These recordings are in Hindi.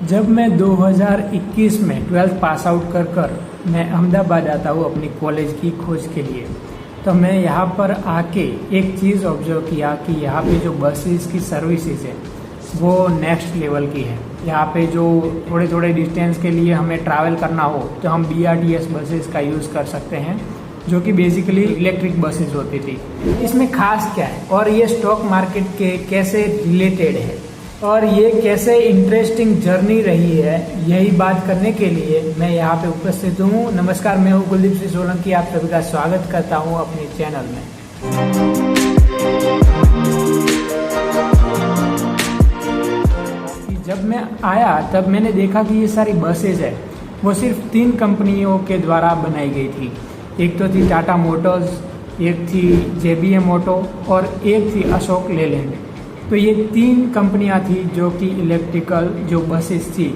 जब मैं 2021 में 12th पास आउट कर मैं अहमदाबाद आता हूँ अपनी कॉलेज की खोज के लिए, तो मैं यहाँ पर आके एक चीज़ ऑब्जर्व किया कि यहाँ पे जो बसेस की सर्विसेज है वो नेक्स्ट लेवल की है। यहाँ पे जो थोड़े थोड़े डिस्टेंस के लिए हमें ट्रैवल करना हो तो हम BRTS बसेस का यूज़ कर सकते हैं, जो कि बेसिकली इलेक्ट्रिक बसेस होती थी। इसमें खास क्या है और ये स्टॉक मार्केट के कैसे रिलेटेड है और ये कैसे इंटरेस्टिंग जर्नी रही है, यही बात करने के लिए मैं यहाँ पे उपस्थित हूँ। नमस्कार, मैं हूँ कुलदीप सिंह सोलंकी, आप सभी का स्वागत करता हूँ अपने चैनल में। जब मैं आया तब मैंने देखा कि ये सारी बसेज है वो सिर्फ 3 कंपनियों के द्वारा बनाई गई थी। एक तो थी टाटा मोटर्स, एक थी JBM ऑटो और एक थी अशोक लेलैंड। तो ये 3 कंपनियां थी जो कि इलेक्ट्रिकल जो बसेस थी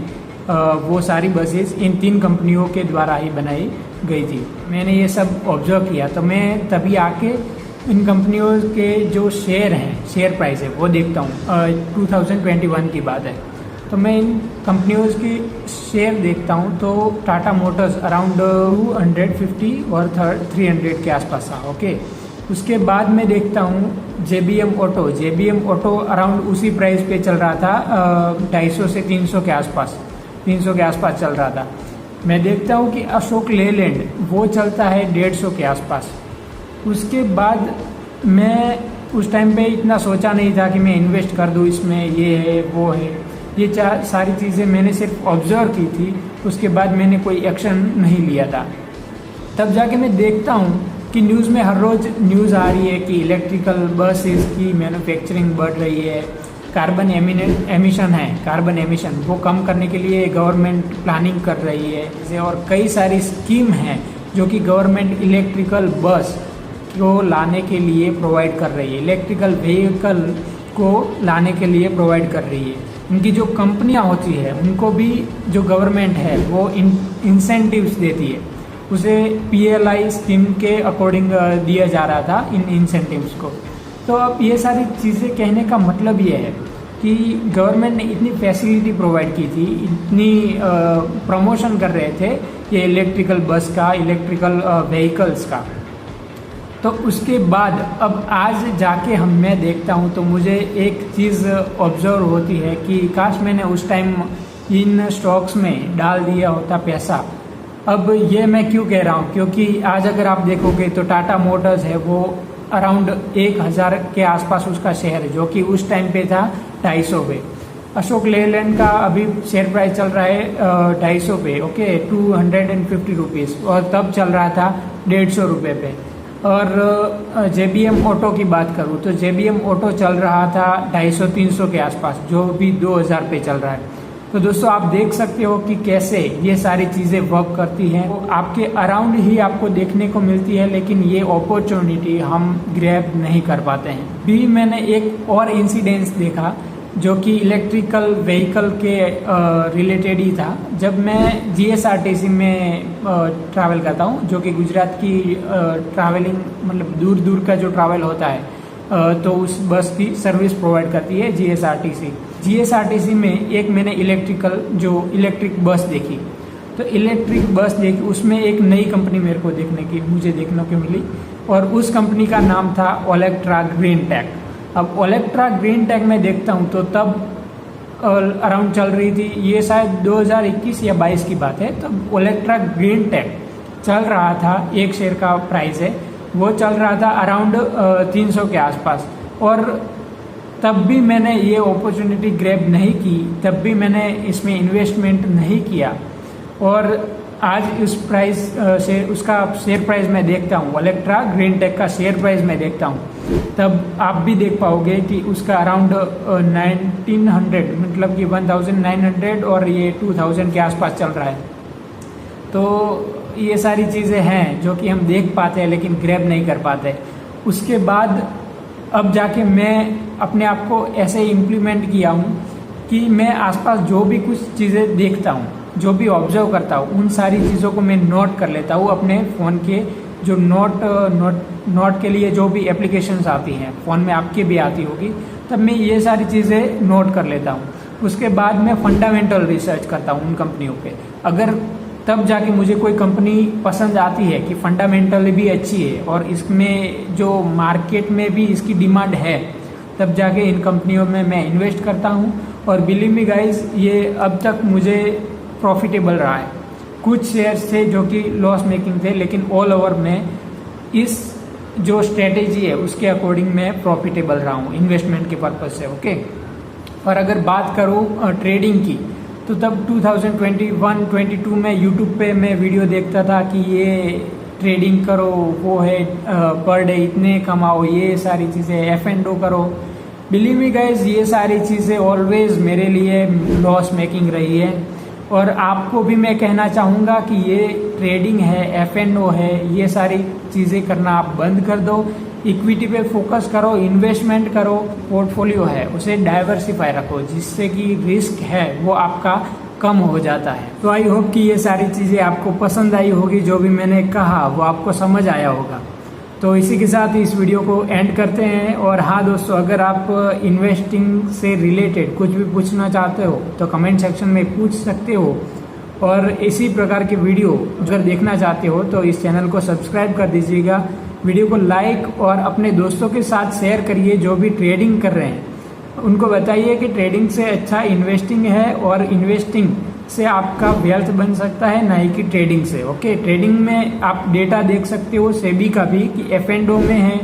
वो सारी बसेस इन 3 कंपनियों के द्वारा ही बनाई गई थी। मैंने ये सब ऑब्जर्व किया तो मैं तभी आके इन कंपनियों के जो शेयर हैं, शेयर प्राइस है वो देखता हूँ। 2021 की बात है तो मैं इन कंपनियों की शेयर देखता हूँ तो टाटा मोटर्स अराउंड 250 और 300 के आसपास था। ओके, उसके बाद मैं देखता हूँ JBM ऑटो अराउंड उसी प्राइस पे चल रहा था, 250 से 300 के आसपास, 300 के आसपास चल रहा था। मैं देखता हूँ कि अशोक लेलैंड वो चलता है 150 के आसपास। उसके बाद मैं उस टाइम पे इतना सोचा नहीं था कि मैं इन्वेस्ट कर दूँ इसमें, ये है वो है, ये सारी चीज़ें मैंने सिर्फ ऑब्जर्व की थी। उसके बाद मैंने कोई एक्शन नहीं लिया था। तब जाके मैं देखता हूँ कि न्यूज़ में हर रोज़ न्यूज़ आ रही है कि इलेक्ट्रिकल बसेस की मैन्युफैक्चरिंग बढ़ रही है, कार्बन एमिशन वो कम करने के लिए गवर्नमेंट प्लानिंग कर रही है और कई सारी स्कीम हैं जो कि गवर्नमेंट इलेक्ट्रिकल बस को लाने के लिए प्रोवाइड कर रही है, इलेक्ट्रिकल व्हीकल को लाने के लिए प्रोवाइड कर रही है। उनकी जो कंपनियां होती है उनको भी जो गवर्नमेंट है वो इंसेंटिव्स देती है, उसे PLI स्कीम के अकॉर्डिंग दिया जा रहा था इन इंसेंटिव्स को। तो अब ये सारी चीज़ें कहने का मतलब ये है कि गवर्नमेंट ने इतनी फैसिलिटी प्रोवाइड की थी, इतनी प्रमोशन कर रहे थे ये इलेक्ट्रिकल बस का, इलेक्ट्रिकल व्हीकल्स का। तो उसके बाद अब आज जाके मैं देखता हूँ तो मुझे एक चीज़ ऑब्जर्व होती है कि काश मैंने उस टाइम इन स्टॉक्स में डाल दिया होता पैसा। अब ये मैं क्यों कह रहा हूँ, क्योंकि आज अगर आप देखोगे तो टाटा मोटर्स है वो अराउंड 1000 के आसपास उसका शेयर है, जो कि उस टाइम पे था 250 पे। अशोक लेलैंड का अभी शेयर प्राइस चल रहा है 250 पे, ओके, 250 रुपीज़, और तब चल रहा था 150 रुपये पे। और JBM ऑटो की बात करूँ तो JBM ऑटो चल रहा था 250-300 के आसपास, जो भी 2000 पे चल रहा है। तो दोस्तों आप देख सकते हो कि कैसे ये सारी चीज़ें वर्क करती हैं। तो आपके अराउंड ही आपको देखने को मिलती है, लेकिन ये अपॉर्चुनिटी हम ग्रैब नहीं कर पाते हैं। भी मैंने एक और इंसिडेंस देखा जो कि इलेक्ट्रिकल व्हीकल के रिलेटेड ही था। जब मैं GSRTC में ट्रैवल करता हूँ, जो कि गुजरात की ट्रैवलिंग मतलब दूर दूर का जो ट्रैवल होता है तो उस बस की सर्विस प्रोवाइड करती है GSRTC में एक मैंने इलेक्ट्रिक बस देखी। तो इलेक्ट्रिक बस देखी, उसमें एक नई कंपनी मुझे देखने को मिली और उस कंपनी का नाम था ओलेक्ट्रा ग्रीन टेक। अब ओलेक्ट्रा ग्रीन टेक में देखता हूँ तो तब अराउंड चल रही थी, ये शायद 2021 या 22 की बात है। तब ओलेक्ट्रा ग्रीन टेक चल रहा था, एक शेयर का प्राइस है वो चल रहा था अराउंड 300 के आसपास। और तब भी मैंने ये अपॉर्चुनिटी ग्रैब नहीं की, तब भी मैंने इसमें इन्वेस्टमेंट नहीं किया। और आज उस प्राइस से उसका शेयर प्राइस मैं देखता हूँ, ओलेक्ट्रा ग्रीन टेक का शेयर प्राइस मैं देखता हूँ, तब आप भी देख पाओगे कि उसका अराउंड 1900 मतलब कि 1900 और ये 2000 के आसपास चल रहा है। तो ये सारी चीज़ें हैं जो कि हम देख पाते हैं लेकिन ग्रैब नहीं कर पाते। उसके बाद अब जाके मैं अपने आप को ऐसे इम्प्लीमेंट किया हूँ कि मैं आसपास जो भी कुछ चीज़ें देखता हूँ, जो भी ऑब्जर्व करता हूँ, उन सारी चीज़ों को मैं नोट कर लेता हूँ अपने फ़ोन के जो नोट के लिए जो भी एप्लीकेशंस आती हैं, फ़ोन में आपके भी आती होगी, तब मैं ये सारी चीज़ें नोट कर लेता हूँ। उसके बाद मैं फंडामेंटल रिसर्च करता हूँ उन कंपनियों पे। अगर तब जाके मुझे कोई कंपनी पसंद आती है कि फंडामेंटली भी अच्छी है और इसमें जो मार्केट में भी इसकी डिमांड है, तब जाके इन कंपनियों में मैं इन्वेस्ट करता हूँ। और बिलीव मी गाइज, ये अब तक मुझे प्रॉफिटेबल रहा है। कुछ शेयर्स थे जो कि लॉस मेकिंग थे, लेकिन ऑल ओवर में इस जो स्ट्रेटेजी है उसके अकॉर्डिंग मैं प्रॉफिटेबल रहा हूँ इन्वेस्टमेंट के पर्पज से। ओके, और अगर बात करूँ ट्रेडिंग की, तो तब 2021-22 में यूट्यूब पे मैं वीडियो देखता था कि ये ट्रेडिंग करो, वो है पर डे इतने कमाओ, ये सारी चीज़ें F&O करो। बिलीव मी गाइज, ये सारी चीज़ें ऑलवेज मेरे लिए लॉस मेकिंग रही है। और आपको भी मैं कहना चाहूँगा कि ये ट्रेडिंग है, F&O है, ये सारी चीज़ें करना आप बंद कर दो। इक्विटी पे फोकस करो, इन्वेस्टमेंट करो, पोर्टफोलियो है उसे डाइवर्सिफाई रखो, जिससे कि रिस्क है वो आपका कम हो जाता है। तो आई होप कि ये सारी चीज़ें आपको पसंद आई होगी, जो भी मैंने कहा वो आपको समझ आया होगा। तो इसी के साथ इस वीडियो को एंड करते हैं। और हाँ दोस्तों, अगर आप इन्वेस्टिंग से रिलेटेड कुछ भी पूछना चाहते हो तो कमेंट सेक्शन में पूछ सकते हो। और इसी प्रकार के वीडियो अगर देखना चाहते हो तो इस चैनल को सब्सक्राइब कर दीजिएगा, वीडियो को लाइक और अपने दोस्तों के साथ शेयर करिए जो भी ट्रेडिंग कर रहे हैं। उनको बताइए कि ट्रेडिंग से अच्छा इन्वेस्टिंग है और इन्वेस्टिंग से आपका वेल्थ बन सकता है, ना ही कि ट्रेडिंग से। ओके, ट्रेडिंग में आप डेटा देख सकते हो सेबी का भी कि F&O में है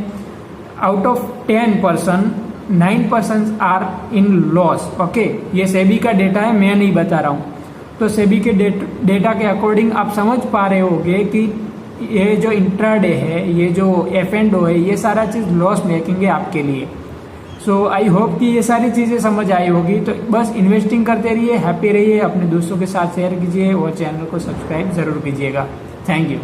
out of 10% 9% are in loss. Okay, ये सेबी का डेटा है, मैं नहीं बता रहा हूँ। तो सेबी के डेटा के अकॉर्डिंग आप समझ पा रहे होंगे कि ये जो इंट्राडे है, ये जो F&O है, ये सारा चीज़ लॉस मेकिंग है आपके लिए। सो आई होप कि ये सारी चीज़ें समझ आई होगी। तो बस इन्वेस्टिंग करते रहिए, हैप्पी रहिए, अपने दोस्तों के साथ शेयर कीजिए और चैनल को सब्सक्राइब ज़रूर कीजिएगा। Thank you.